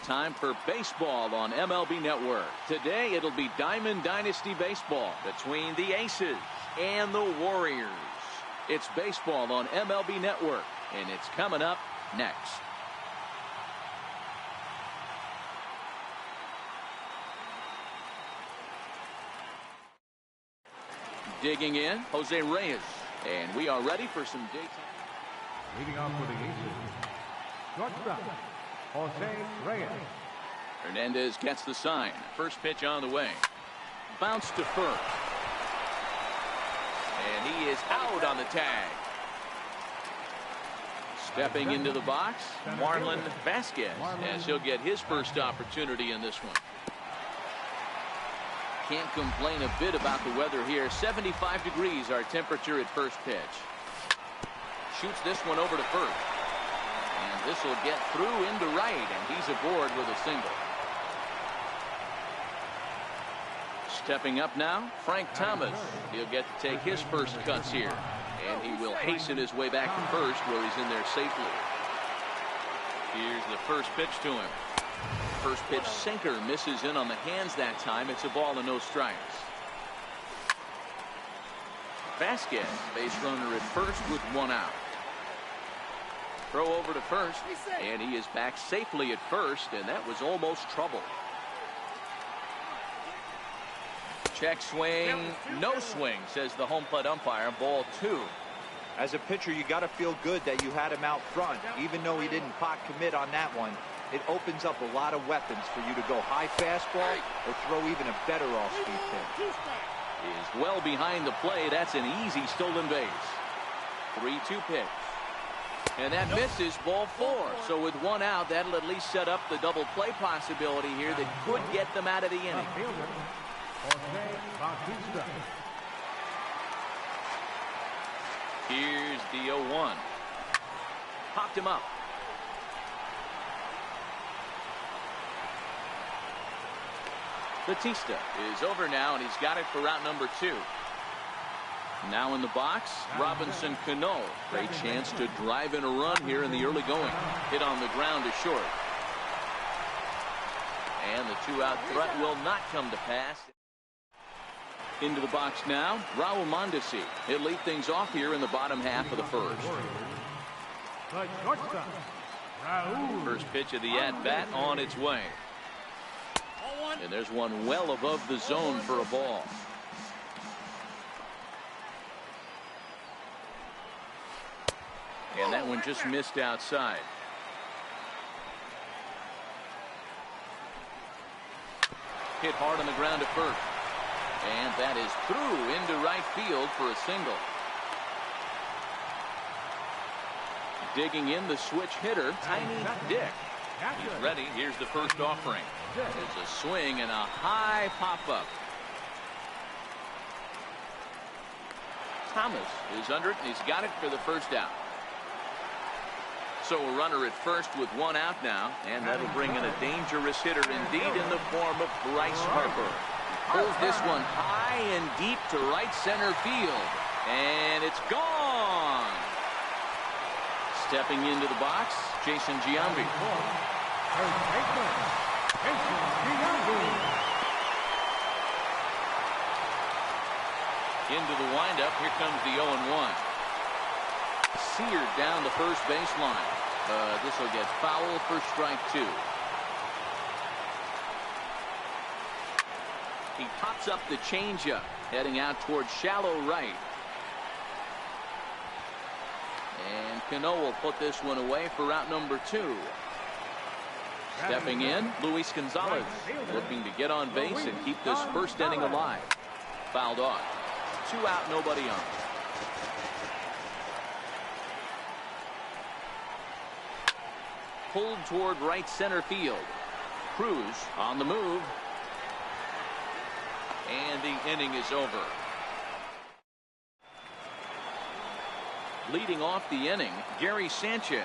time for baseball on MLB Network. Today it'll be Diamond Dynasty Baseball between the Aces and the Warriors. It's baseball on MLB Network, and it's coming up next. Digging in, Jose Reyes. And we are ready for some daytime. Leading off for the Aces, shortstop, Jose Reyes. Hernandez gets the sign. First pitch on the way. Bounce to first. And he is out on the tag. Stepping into the box, Marlon Vasquez, as he'll get his first opportunity in this one. Can't complain a bit about the weather here. 75 degrees our temperature at first pitch. Shoots this one over to first. And this will get through into right, and he's aboard with a single. Stepping up now, Frank Thomas. He'll get to take his first cuts here. And he will hasten his way back to first, where he's in there safely. Here's the first pitch to him. First pitch sinker misses in on the hands that time. It's a ball and no strikes. Vasquez, base runner at first with one out. Throw over to first, and he is back safely at first, and that was almost trouble. Check swing, no swing, says the home plate umpire. Ball 2. As a pitcher, you got to feel good that you had him out front, even though he didn't pot commit on that one. It opens up a lot of weapons for you to go high fastball or throw even a better off-speed pitch. Is well behind the play. That's an easy stolen base. 3-2 pitch. And that misses, ball 4. So with one out, that'll at least set up the double play possibility here that could get them out of the inning. Here's the 0-1. Popped him up. Batista is over now, and he's got it for route number 2. Now in the box, Robinson Cano. Great chance to drive in a run here in the early going. Hit on the ground to short. And the 2-out threat will not come to pass. Into the box now, Raul Mondesi. He'll lead things off here in the bottom half of the first. First pitch of the at-bat on its way. And there's one well above the zone for a ball. And that one just missed outside. Hit hard on the ground to first. And that is through into right field for a single. Digging in the switch hitter, Tiny Dick. He's ready. Here's the first offering. There's a swing and a high pop-up. Thomas is under it, and he's got it for the first out. So a runner at first with one out now, and that'll bring in a dangerous hitter indeed in the form of Bryce Harper. Pulls this one high and deep to right center field, and it's gone. Stepping into the box, Jason Giambi. Into the windup, here comes the 0-1. Seared down the first baseline. This will get foul for strike 2. He pops up the changeup, heading out towards shallow right. And Cano will put this one away for route number 2. Stepping in, Luis Gonzalez, looking to get on base and keep this first inning alive. Fouled off. 2 out, nobody on. Pulled toward right center field. Cruz on the move. And the inning is over. Leading off the inning, Gary Sanchez.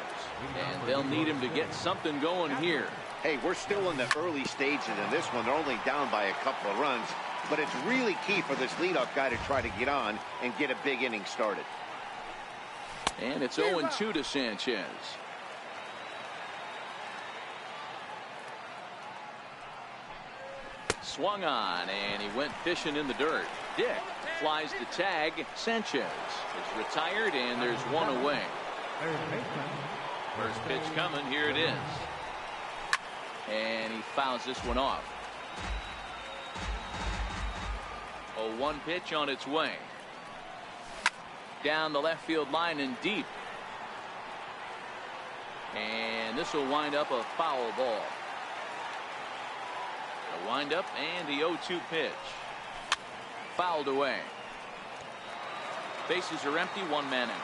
And they'll need him to get something going here. Hey, we're still in the early stages of this one. They're only down by a couple of runs. But it's really key for this leadoff guy to try to get on and get a big inning started. And it's 0-2 to Sanchez. Swung on, and he went fishing in the dirt. Dick flies the tag. Sanchez is retired, and there's one away. First pitch coming. Here it is. And he fouls this one off. 0-1 pitch on its way. Down the left field line and deep. And this will wind up a foul ball. The windup and the 0-2 pitch. Fouled away. Bases are empty, one man out.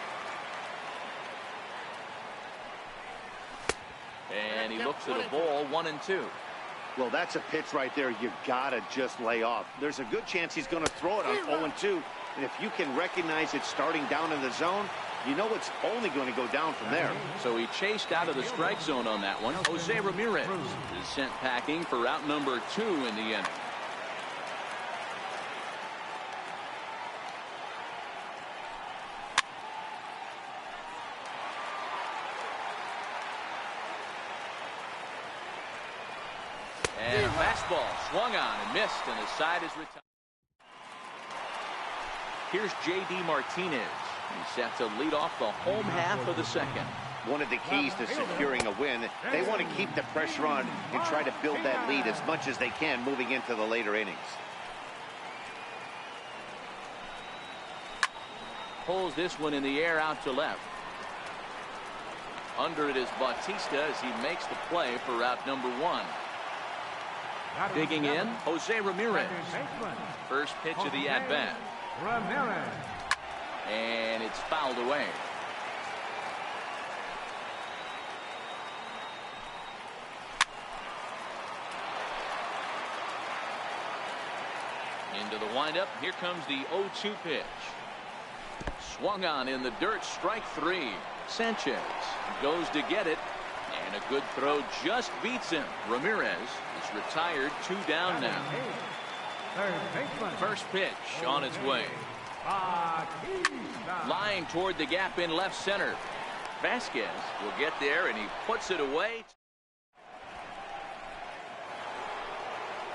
And he looks at a ball, 1-2. Well, that's a pitch right there you gotta just lay off. There's a good chance he's going to throw it on 0-2. And if you can recognize it starting down in the zone, you know it's only going to go down from there. So he chased out of the strike zone on that one. Jose Ramirez is sent packing for out number 2 in the inning. And a fastball swung on and missed, and his side is retired. Here's J.D. Martinez. He's set to lead off the home half of the second. One of the keys to securing a win, they want to keep the pressure on and try to build that lead as much as they can moving into the later innings. Pulls this one in the air out to left. Under it is Bautista as he makes the play for out number 1. Digging in, Jose Ramirez. First pitch of the at-bat. And it's fouled away. Into the windup. Here comes the 0-2 pitch. Swung on in the dirt. Strike 3. Sanchez goes to get it. And a good throw just beats him. Ramirez is retired. 2 down now. First pitch on its way. Lying toward the gap in left center. Vasquez will get there, and he puts it away.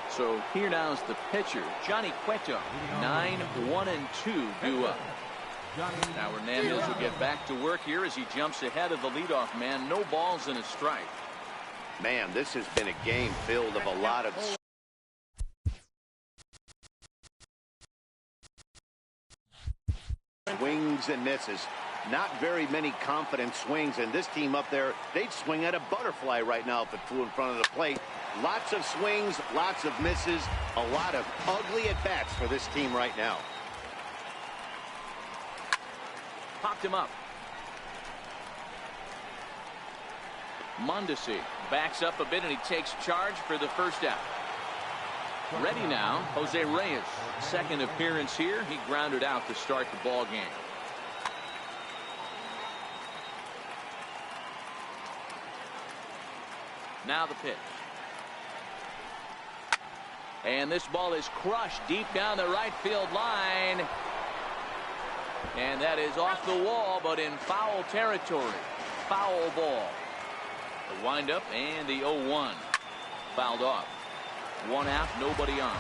So here now's the pitcher, Johnny Cueto. 9-1-2 due up. Now Hernandez will get back to work here as he jumps ahead of the leadoff man. No balls and a strike. Man, this has been a game filled of a lot of swings and misses. Not very very confident swings, and this team up there, they'd swing at a butterfly right now if it flew in front of the plate. Lots of swings, lots of misses, a lot of ugly at-bats for this team right now. Popped him up. Mondesi backs up a bit, and he takes charge for the first out. Ready now, Jose Reyes. Second appearance here. He grounded out to start the ball game. Now the pitch. And this ball is crushed deep down the right field line. And that is off the wall, but in foul territory. Foul ball. The windup and the 0-1. Fouled off. 1 out, nobody on.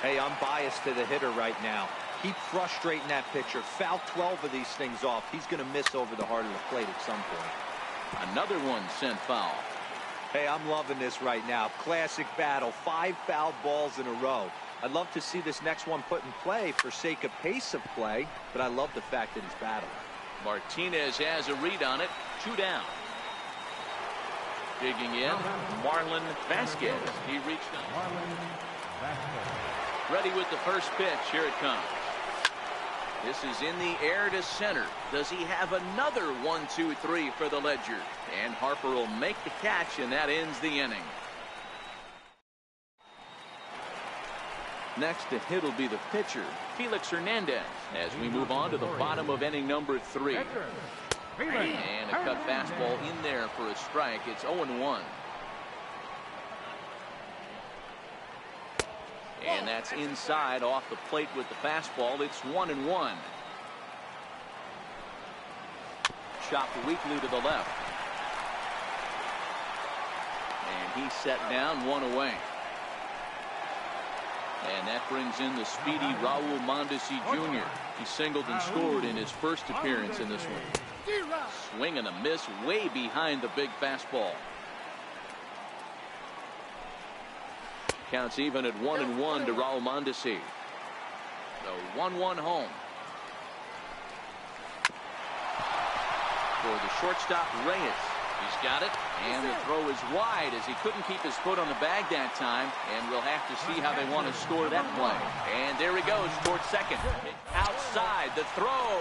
Hey, I'm biased to the hitter right now. Keep frustrating that pitcher. Foul 12 of these things off. He's going to miss over the heart of the plate at some point. Another one sent foul. Hey, I'm loving this right now. Classic battle. 5 foul balls in a row. I'd love to see this next one put in play for sake of pace of play, but I love the fact that he's battling. Martinez has a read on it. 2 down. Digging in, Marlon Vasquez. He reached on. Ready with the first pitch. Here it comes. This is in the air to center. Does he have another 1-2-3 for the Ledger? And Harper will make the catch, and that ends the inning. Next to hit will be the pitcher, Felix Hernandez, as we move on to the bottom of inning number 3. And a cut fastball in there for a strike. It's 0-1. And that's inside off the plate with the fastball. It's 1-1. Chopped weakly to the left. And he's set down, 1 away. And that brings in the speedy Raul Mondesi Jr. He singled and scored in his first appearance in this one. Swing and a miss way behind the big fastball. Counts even at 1-1 to Raul Mondesi. The 1-1 home. For the shortstop, Reyes. He's got it, and the throw is wide as he couldn't keep his foot on the bag that time, and we'll have to see how they want to score that play. And there he goes towards second. Outside, the throw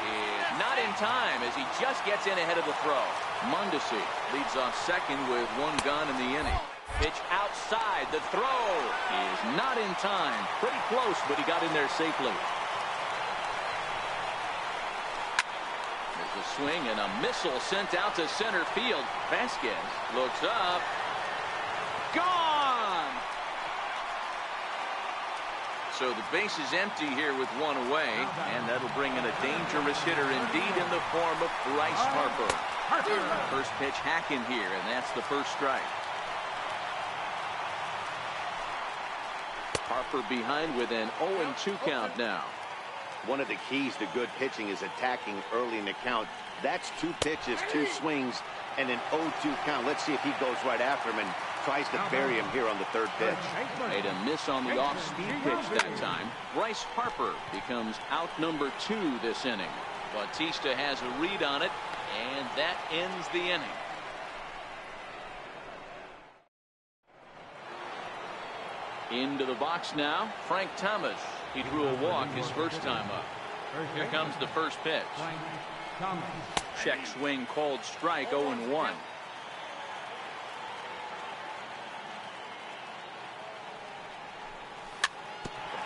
is not in time as he just gets in ahead of the throw. Mondesi leads off second with 1 gone in the inning. Pitch outside, the throw is not in time. Pretty close, but he got in there safely. A swing and a missile sent out to center field. Vasquez looks up. Gone! So the base is empty here with 1 away, and that'll bring in a dangerous hitter indeed in the form of Bryce Harper. First pitch hacking here, and that's the first strike. Harper behind with an 0-2 count now. One of the keys to good pitching is attacking early in the count. That's 2 pitches, 2 swings, and an 0-2 count. Let's see if he goes right after him and tries to bury him here on the 3rd pitch. Made a miss on the off-speed pitch that time. Bryce Harper becomes out number 2 this inning. Bautista has a read on it, and that ends the inning. Into the box now, Frank Thomas. He drew a walk his first time up. Here comes the first pitch. Check swing called strike, 0-1.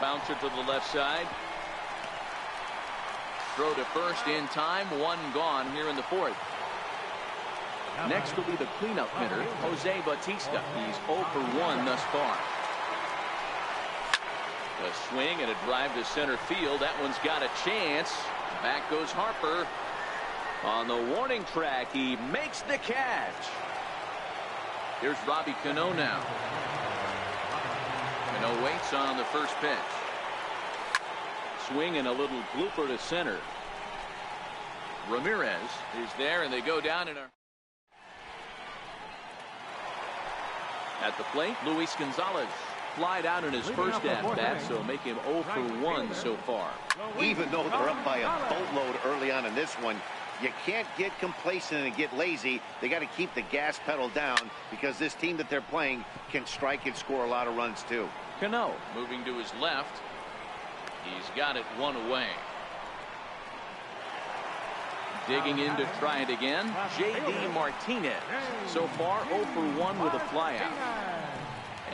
Bouncer to the left side. Throw to first in time, 1 gone here in the 4th. Next will be the cleanup hitter, Jose Bautista. He's 0 for 1 thus far. A swing and a drive to center field. That one's got a chance. Back goes Harper. On the warning track, he makes the catch. Here's Robbie Cano now. Cano waits on the first pitch. Swing and a little blooper to center. Ramirez is there, and they go down in a... At the plate, Luis Gonzalez. Flied out in his first at-bat, so make him 0 for 1 so far. Even though they're up by a boatload early on in this one, you can't get complacent and get lazy. They got to keep the gas pedal down because this team that they're playing can strike and score a lot of runs too. Cano moving to his left. He's got it 1 away. Digging in to try it again, J.D. Martinez. So far 0 for 1 with a flyout.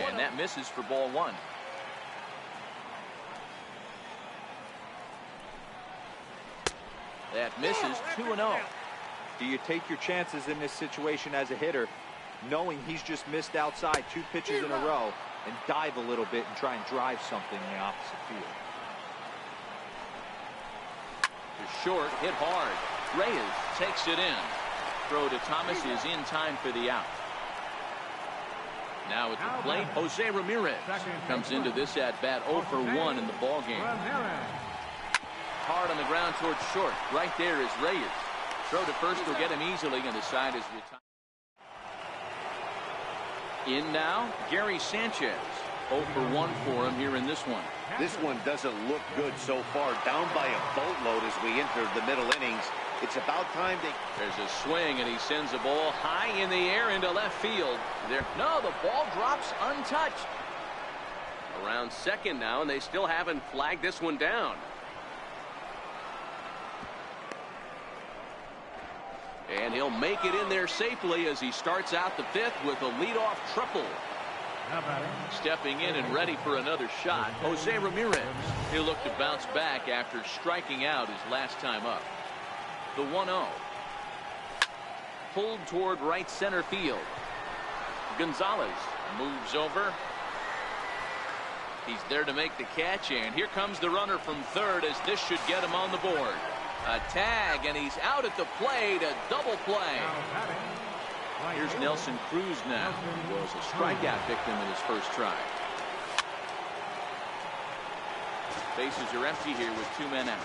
And that misses for ball 1. That misses 2-0. Do you take your chances in this situation as a hitter, knowing he's just missed outside 2 pitches in a row, and dive a little bit and try and drive something in the opposite field? The short, hit hard. Reyes takes it in. Throw to Thomas is in time for the out. Now at the plate, Jose Ramirez comes into this at-bat 0 for 1 in the ballgame. Hard on the ground towards short. Right there is Reyes. Throw to first will get him easily, and the side is retired. In now, Gary Sanchez. 0 for 1 for him here in this one. This one doesn't look good so far. Down by a boatload as we enter the middle innings. It's about time they... There's a swing, and he sends a ball high in the air into left field. No, the ball drops untouched. Around second now, and they still haven't flagged this one down. And he'll make it in there safely as he starts out the 5th with a leadoff triple. Stepping in and ready for another shot, Jose Ramirez. He'll look to bounce back after striking out his last time up. The 1-0. Pulled toward right center field. Gonzalez moves over. He's there to make the catch, and here comes the runner from third as this should get him on the board. A tag, and he's out at the plate. A double play. Here's Nelson Cruz now, who was a strikeout victim in his first try. Bases are empty here with 2 men out.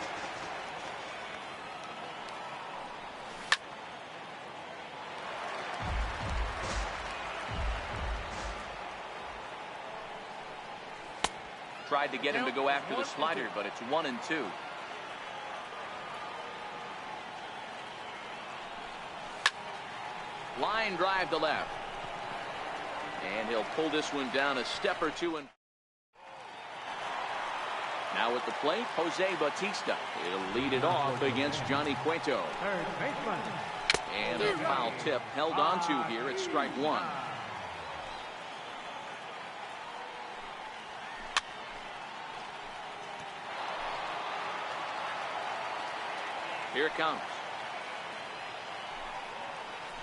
Tried to get him to go after the slider, but it's 1-2. Line drive to left. And he'll pull this one down a step or two. And now at the plate, Jose Bautista. He'll lead it off against Johnny Cueto. And a foul tip held onto here at strike one. Here it comes.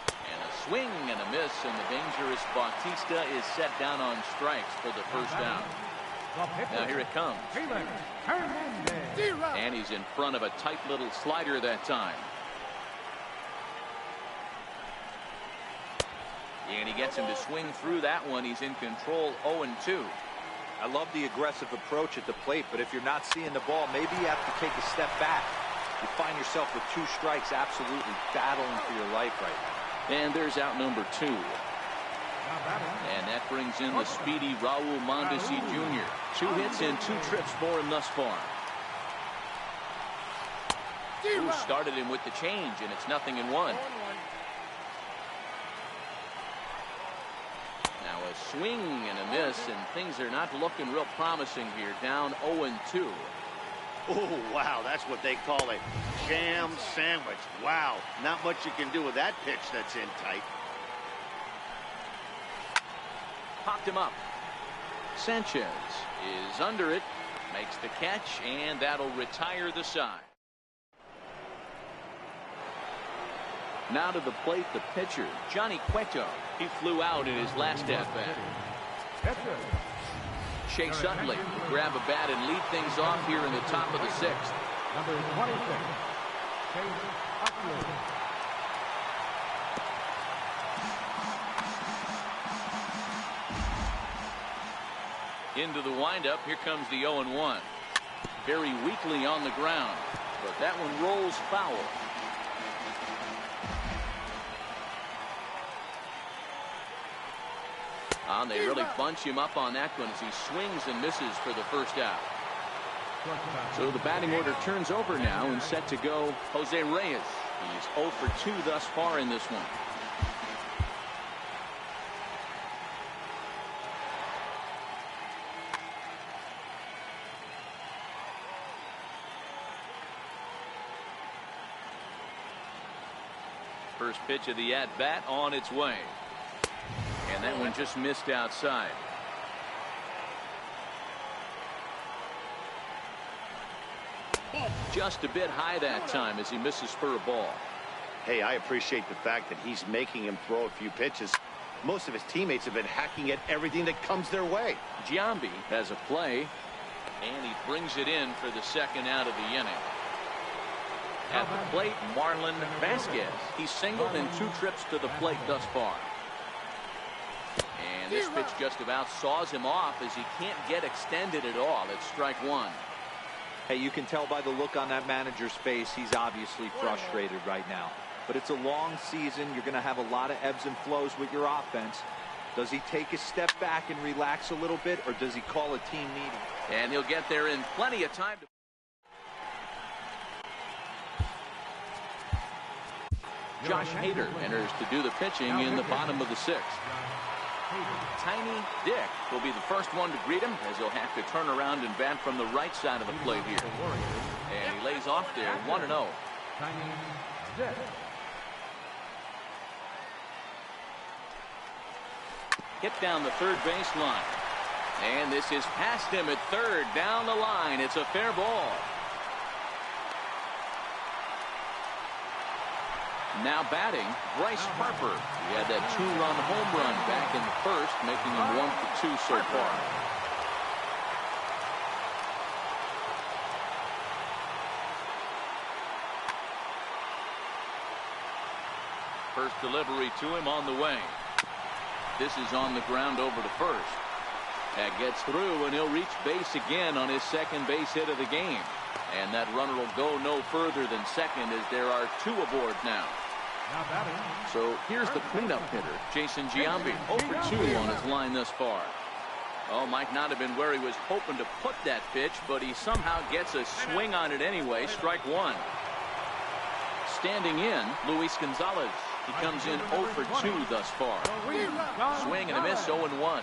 And a swing and a miss, and the dangerous Bautista is set down on strikes for the first down. Now here it comes. And he's in front of a tight little slider that time. And he gets him to swing through that one. He's in control, 0-2. I love the aggressive approach at the plate, but if you're not seeing the ball, maybe you have to take a step back. You find yourself with 2 strikes, absolutely battling for your life right now. And there's out number 2. And that brings in the speedy Raul Mondesi Jr. 2 hits and 2 trips for him thus far. Who started him with the change, and it's 0-1. Now a swing and a miss, and things are not looking real promising here. Down 0-2. Oh, wow, that's what they call a jam sandwich. Wow, not much you can do with that pitch that's in tight. Popped him up. Sanchez is under it, makes the catch, and that'll retire the side. Now to the plate, the pitcher, Johnny Cueto. He flew out in his last at-bat. Chase Utley will grab a bat and lead things off here in the top of the 6th. Number 26, Chase Utley. Into the windup, here comes the 0-1. Very weakly on the ground, but that one rolls foul. And they really bunch him up on that one as he swings and misses for the first out. So the batting order turns over now and set to go Jose Reyes. He's 0 for 2 thus far in this one. First pitch of the at-bat on its way. And that one just missed outside. Just a bit high that time as he misses for a ball. Hey, I appreciate the fact that he's making him throw a few pitches. Most of his teammates have been hacking at everything that comes their way. Giambi has a play, and he brings it in for the second out of the inning. At the plate, Marlon Vasquez. He's singled in 2 trips to the plate thus far. And this pitch just about saws him off as he can't get extended at all. It's strike 1. Hey, you can tell by the look on that manager's face, he's obviously frustrated right now. But it's a long season. You're going to have a lot of ebbs and flows with your offense. Does he take a step back and relax a little bit, or does he call a team meeting? And he'll get there in plenty of time. Josh Hader enters to do the pitching in the bottom of the 6th. Tiny Dick will be the first one to greet him as he'll have to turn around and bat from the right side of the plate here. And he lays off there 1-0. Tiny Dick. Hit down the third baseline. And this is past him at third down the line. It's a fair ball. Now batting, Bryce Harper. He had that 2-run home run back in the first, making him 1 for 2 so far. First delivery to him on the way. This is on the ground over to first. That gets through, and he'll reach base again on his second base hit of the game. And that runner will go no further than second as there are 2 aboard now. So here's the cleanup hitter, Jason Giambi, 0 for 2 on his line thus far. Oh, might not have been where he was hoping to put that pitch, but he somehow gets a swing on it anyway. Strike 1. Standing in, Luis Gonzalez. He comes in 0 for 2 thus far. Swing and a miss, 0 and 1.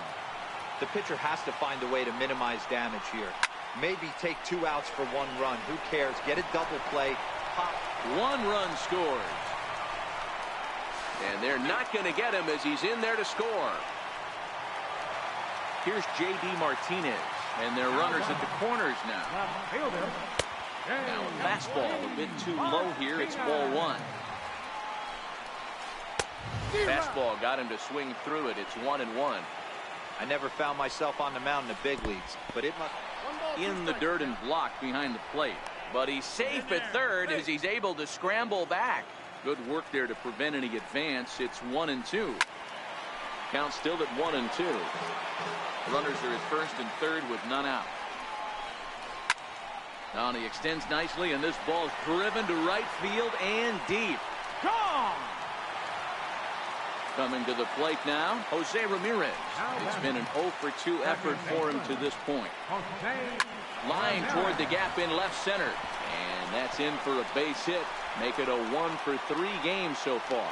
The pitcher has to find a way to minimize damage here. Maybe take 2 outs for 1 run. Who cares? Get a double play. Pop. 1 run scores. And they're not going to get him as he's in there to score. Here's J.D. Martinez. And their runners at the corners now. Now a fastball a bit too low here. It's ball 1. Fastball got him to swing through it. It's 1 and 1. I never found myself on the mound in the big leagues, but it must. In the dirt and blocked behind the plate. But he's safe at third as he's able to scramble back. Good work there to prevent any advance. It's 1 and 2. Count still at 1 and 2. Runners are at first and third with none out. Now he extends nicely, and this ball's driven to right field and deep. Gone! Coming to the plate now, Jose Ramirez. It's been an 0 for 2 effort for him to this point. Lying toward the gap in left center. And that's in for a base hit. Make it a 1 for 3 game so far.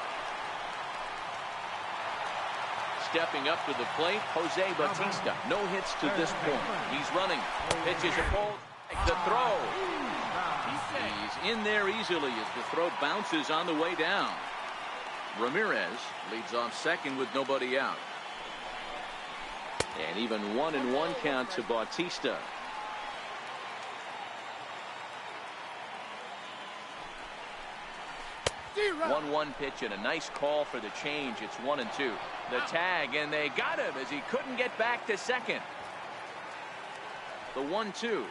Stepping up to the plate, Jose Bautista. No hits to this point. He's running. Pitches a ball. The throw. He's in there easily as the throw bounces on the way down. Ramirez leads off second with nobody out. And even 1 and 1 count to Bautista. One 1 pitch and a nice call for the change. It's 1 and 2. The tag, and they got him as he couldn't get back to second. The 1-2.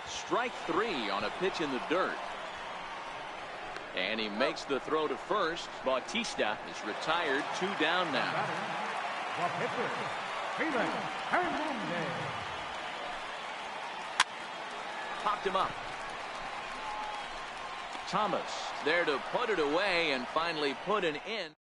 Strike 3 on a pitch in the dirt. And he makes the throw to first. Bautista is retired. 2 down now. Popped him up. Thomas there to put it away and finally put an end.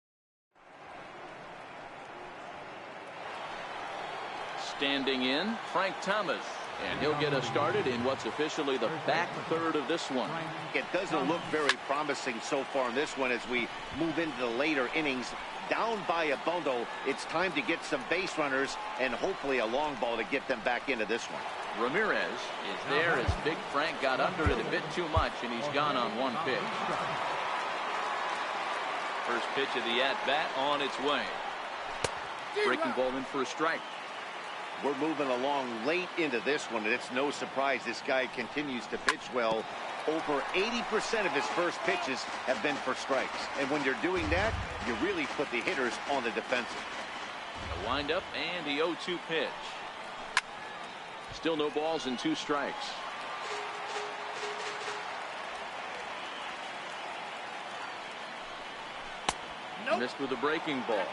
Standing in, Frank Thomas. And he'll get us started in what's officially the back third of this one. It doesn't look very promising so far in this one as we move into the later innings. Down by a bundle, it's time to get some base runners and hopefully a long ball to get them back into this one. Ramirez is there as Big Frank got under it a bit too much, and he's gone on 1 pitch. First pitch of the at-bat on its way. Breaking ball in for a strike. We're moving along late into this one, and it's no surprise this guy continues to pitch well. Over 80% of his first pitches have been for strikes. And when you're doing that, you really put the hitters on the defensive. A windup and the 0-2 pitch. Still no balls and 2 strikes. Missed with a breaking ball.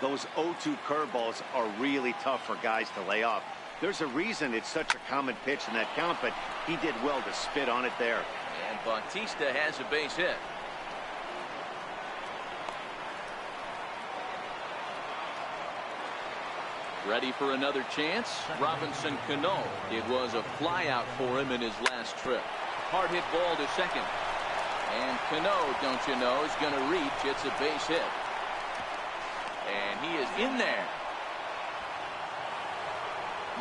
Those 0-2 curveballs are really tough for guys to lay off. There's a reason it's such a common pitch in that count, but he did well to spit on it there. And Bautista has a base hit. Ready for another chance? Robinson Cano. It was a fly out for him in his last trip. Hard hit ball to second. And Cano, don't you know, is going to reach. It's a base hit. And he is in there.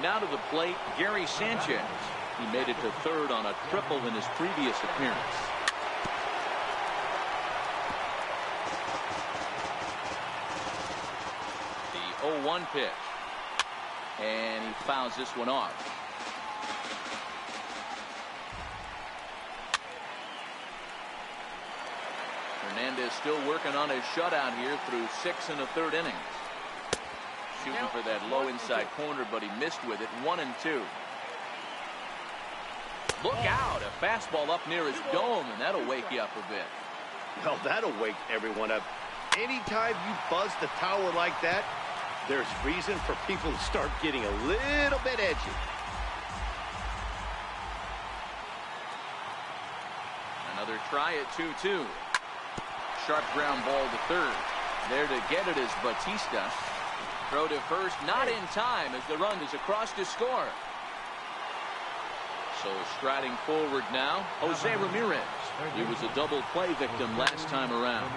Now to the plate, Gary Sanchez. He made it to third on a triple in his previous appearance. The 0-1 pitch. And he fouls this one off. Hernandez still working on his shutout here through 6 1/3 innings. Shooting for that low inside corner, but he missed with it. 1 and 2. Look out, a fastball up near his dome, and that'll wake you up a bit. Well, that'll wake everyone up. Anytime you buzz the tower like that, there's reason for people to start getting a little bit edgy. Another try at 2-2. Sharp ground ball to third. There to get it is Bautista. Throw to first, not in time as the run is across to score. So striding forward now, Jose Ramirez. He was a double play victim last time around.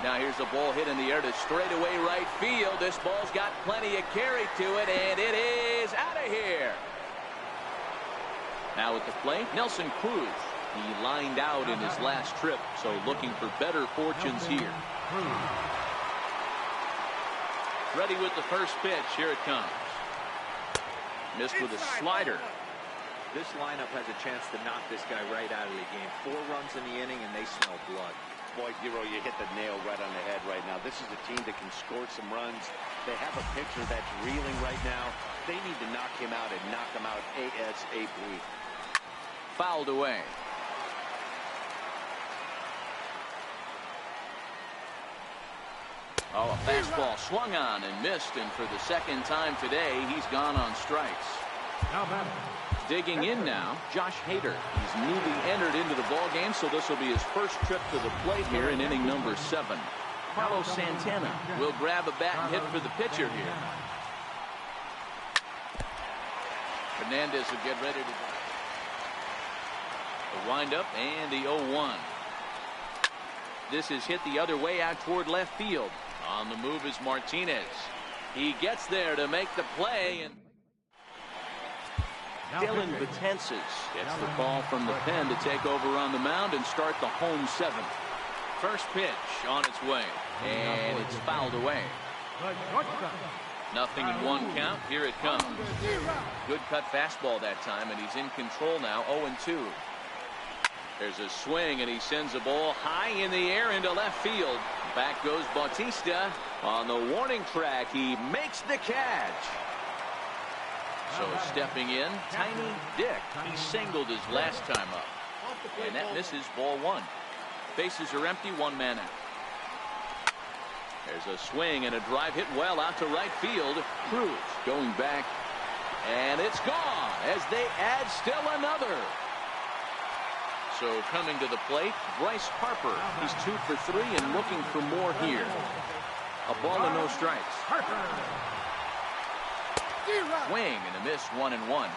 Now here's a ball hit in the air to straightaway right field. This ball's got plenty of carry to it, and it is out of here. Now at the plate, Nelson Cruz. He lined out in his last trip, so looking for better fortunes here. Ready with the first pitch. Here it comes. Missed with a slider. This lineup has a chance to knock this guy right out of the game. 4 runs in the inning, and they smell blood. Boy, Hero, you hit the nail right on the head right now. This is a team that can score some runs. They have a pitcher that's reeling right now. They need to knock him out and knock him out ASAP. Fouled away. Oh, a fastball swung on and missed, and for the second time today, he's gone on strikes. Digging in now, Josh Hader. He's newly entered into the ball game, so this will be his first trip to the plate here in inning number 7. Carlos Santana will grab a bat and hit for the pitcher here. Fernandez will get ready to go. The windup and the 0-1. This is hit the other way out toward left field. On the move is Martinez. He gets there to make the play, and Dylan Betances gets the call from the pen to take over on the mound and start the home 7th. First pitch on its way, and it's fouled away. 0-1 count. Here it comes. Good cut fastball that time, and he's in control now. 0-2. There's a swing, and he sends a ball high in the air into left field. Back goes Bautista on the warning track. He makes the catch. So stepping in, Tiny Dick. He singled his last time up, and that misses. Ball 1. Bases are empty. 1 man out. There's a swing and a drive hit well out to right field. Cruz going back, and it's gone as they add still another. So coming to the plate, Bryce Harper. He's 2 for 3 and looking for more here. A ball and no strikes. Swing and a miss. 1-1.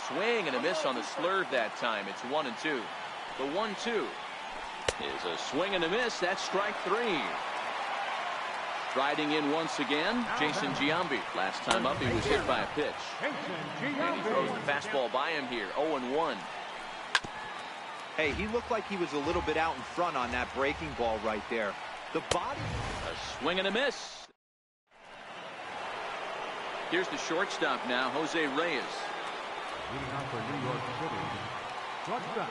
Swing and a miss on the slurve that time. It's 1-2. The 1-2 is a swing and a miss. That's strike 3. Striding in once again, Jason Giambi. Last time up, he was hit by a pitch. And he throws the fastball by him here. 0-1. Hey, he looked like he was a little bit out in front on that breaking ball right there. The body. A swing and a miss. Here's the shortstop now, Jose Reyes. Leading out for New York City, shortstop,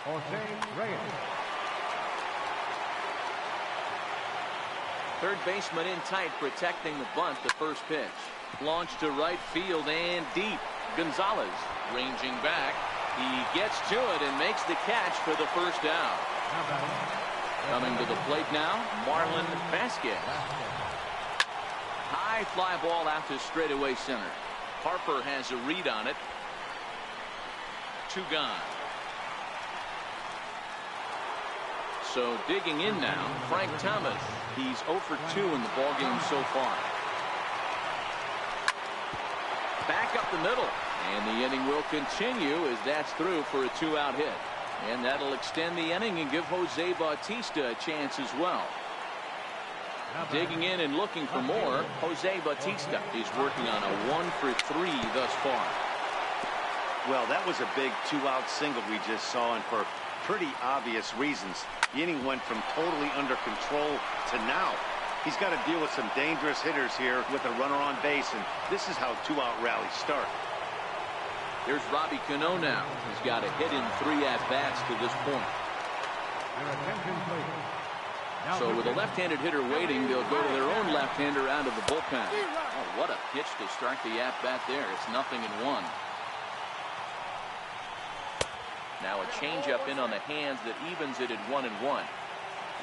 Jose Reyes. Third baseman in tight, protecting the bunt. The first pitch. Launched to right field and deep. Gonzalez ranging back. He gets to it and makes the catch for the first down. Coming to the plate now, Marlon Vasquez. High fly ball out to straightaway center. Harper has a read on it. 2 gone. So digging in now, Frank Thomas. He's 0 for 2 in the ballgame so far. Back up the middle, and the inning will continue as that's through for a 2-out hit. And that'll extend the inning and give Jose Bautista a chance as well. Digging in and looking for more, Jose Bautista is working on a 1 for 3 thus far. Well, that was a big 2-out single we just saw, and for pretty obvious reasons. The inning went from totally under control to now. He's got to deal with some dangerous hitters here with a runner on base, and this is how 2-out rallies start. Here's Robbie Cano now. He's got a hit in 3 at-bats to this point. Your attention, please. So with a left-handed hitter waiting, they'll go to their own left-hander out of the bullpen. Oh, what a pitch to start the at-bat there. It's 0-1. Now a changeup in on the hands that evens it at 1-1.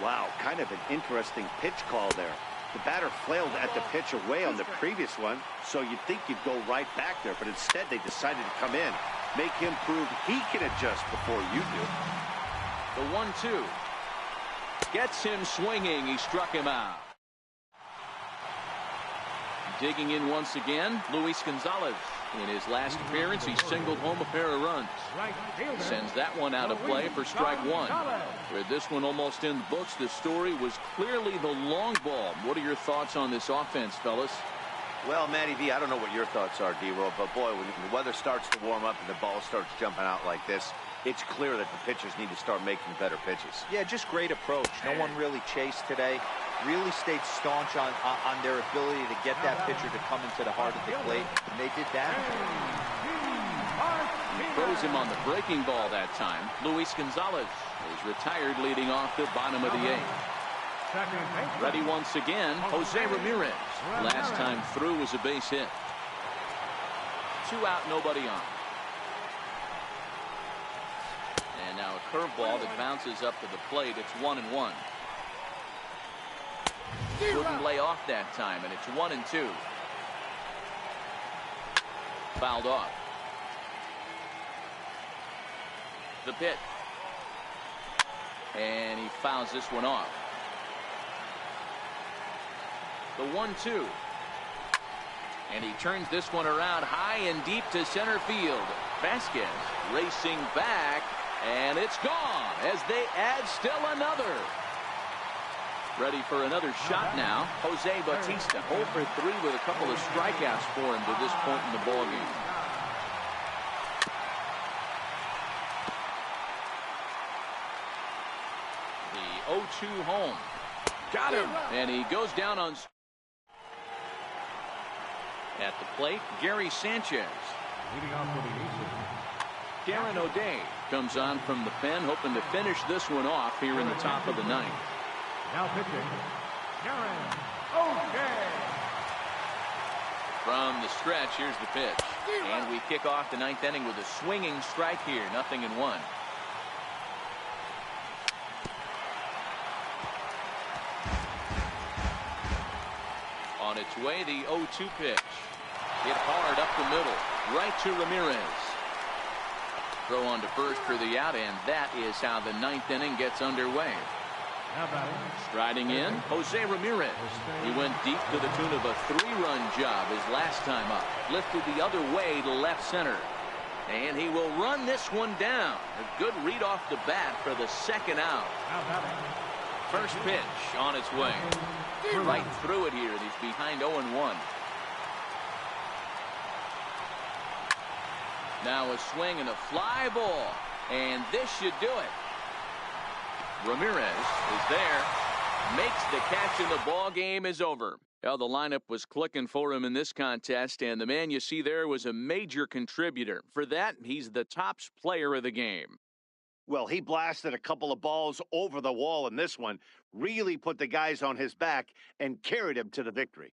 Wow, kind of an interesting pitch call there. The batter flailed at the pitch away on the previous one, so you'd think you'd go right back there, but instead they decided to come in, make him prove he can adjust before you do. The 1-2. Gets him swinging. He struck him out. Digging in once again, Luis Gonzalez. In his last appearance, he singled home a pair of runs. Sends that one out of play for strike one. With this one almost in the books, the story was clearly the long ball. What are your thoughts on this offense, fellas? Well, Matty V, I don't know what your thoughts are, D-Roll, but boy, when the weather starts to warm up and the ball starts jumping out like this, it's clear that the pitchers need to start making better pitches. Yeah, just great approach. No one really chased today. Really stayed staunch on their ability to get that pitcher to come into the heart of the plate, and they did that. He throws him on the breaking ball that time. Luis Gonzalez is retired leading off the bottom of the eighth. Ready once again, Jose Ramirez. Last time through was a base hit. 2 out, nobody on. And now a curveball that bounces up to the plate. It's 1-1. Wouldn't lay off that time, and it's 1-2. Fouled off. The pitch. And he fouls this one off. The 1-2. And he turns this one around high and deep to center field. Vasquez racing back, and it's gone as they add still another. Ready for another shot now. Jose Bautista, 0 for 3 with a couple of strikeouts for him to this point in the ballgame. The 0-2 home. Got him. And he goes down on... At the plate, Gary Sanchez. Leading off for the Aces. Darren O'Day comes on from the pen, hoping to finish this one off here in the top of the ninth. Now pitching, Darren O'Day. From the stretch, here's the pitch. And we kick off the ninth inning with a swinging strike here, 0-1. On its way, the 0-2 pitch. Hit hard up the middle, right to Ramirez. Throw on to first for the out, and that is how the ninth inning gets underway. Striding in, Jose Ramirez. He went deep to the tune of a 3-run job his last time up. Lifted the other way to left center. And he will run this one down. A good read off the bat for the second out. First pitch on its way. Right through it here. He's behind 0-1. Now a swing and a fly ball. And this should do it. Ramirez is there, makes the catch, and the ball game is over. Well, the lineup was clicking for him in this contest, and the man you see there was a major contributor. For that, he's the top player of the game. Well, he blasted a couple of balls over the wall in this one, really put the guys on his back, and carried him to the victory.